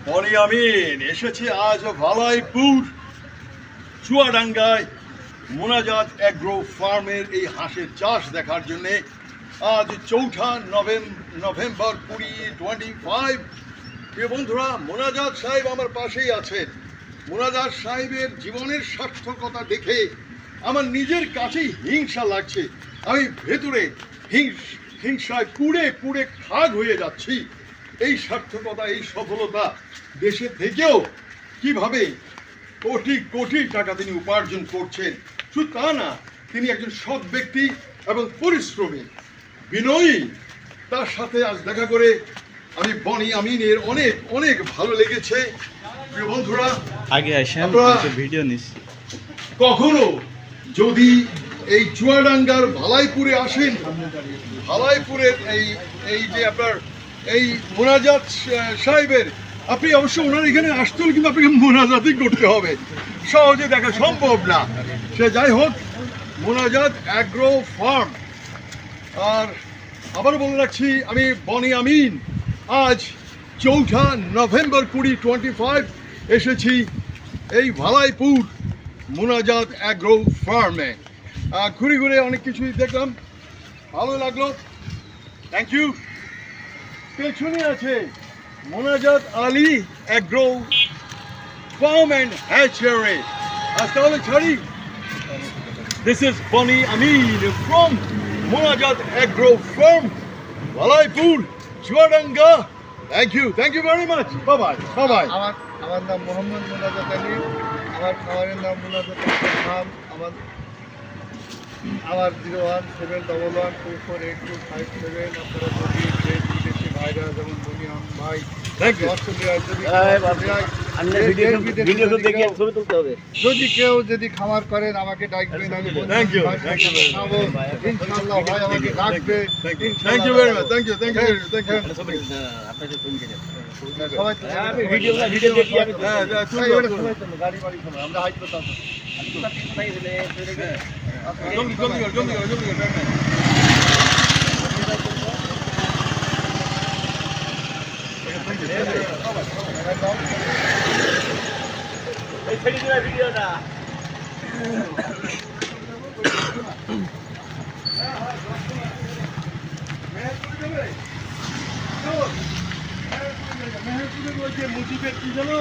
বনি আমিন এসেছি আজ ভালাইপুর চুয়াডাঙ্গায় মোনাজাত অ্যাগ্রো ফার্মের এই হাঁসের চাষ দেখার জন্যে। আজ 4 নভেম্বর 2025। প্রিয় বন্ধুরা, মোনাজাত সাহেব আমার পাশেই আছেন। মোনাজাত সাহেবের জীবনের সার্থকতা দেখে আমার নিজের কাছেই হিংসা লাগছে। আমি ভেতরে হিংসায় পুড়ে পুড়ে খাগ হয়ে যাচ্ছি। এই সার্থকতা, এই সফলতা দেশে থেকেও কিভাবে কোটি কোটি টাকা তিনি উপার্জন করছেন, শুধু তা না, তিনি একজন সৎ ব্যক্তি এবং পরিশ্রমী, বিনয়ী। তার সাথে আজ দেখা করে আমি বনি আমিনের অনেক অনেক ভালো লেগেছে। প্রিয় বন্ধুরা, আগে আসেন, ভিডিও নিস। কখনো যদি এই চুয়াডাঙ্গার ভালাইপুরে আসেন, ভালাইপুরের এই যে আপনার এই মোনাজাত সাহেবের, আপনি অবশ্য ওনার এখানে আসতে হলে কিন্তু আপনাকে মোনাজাতই করতে হবে, সহজে দেখা সম্ভব না। সে যাই হোক, মোনাজাত অ্যাগ্রো ফার্ম। আর আবারও বলে রাখছি, আমি বনি আমিন আজ 4 নভেম্বর 2025 এসেছি এই ভালাইপুর মোনাজাত অ্যাগ্রো ফার্মে। ঘুরে ঘুরে অনেক কিছুই দেখলাম, ভালো লাগলো। Thank you. পেছনে আছে Monajat Ali agro farm and hatchery. আজ তাহলে ছাড়ি। This is Boni Amin from Munajat Agro Farm, Valaipur, Chudanga. Thank you very much. Bye bye. আমার নাম মোহাম্মদ মোনাজাত আলী। আমার খাবারের নাম মোনাজাত ফার্ম। আমার 01711248257। আপনারা যদি দেশ বিদেশি ভাইরা, যেমন বনিয়াম ভাই অস্ট্রেলিয়ায়, যদি কেউ যদি খামার করেন আমাকে ডাকবেন। আমি ইনশাআল্লাহ ভাই আমাকে ডাকবে। Thank you very much. Thank you. সবাই গাড়ি বাড়ি আমরা হাইট করতাম। মুজিবের কি জানো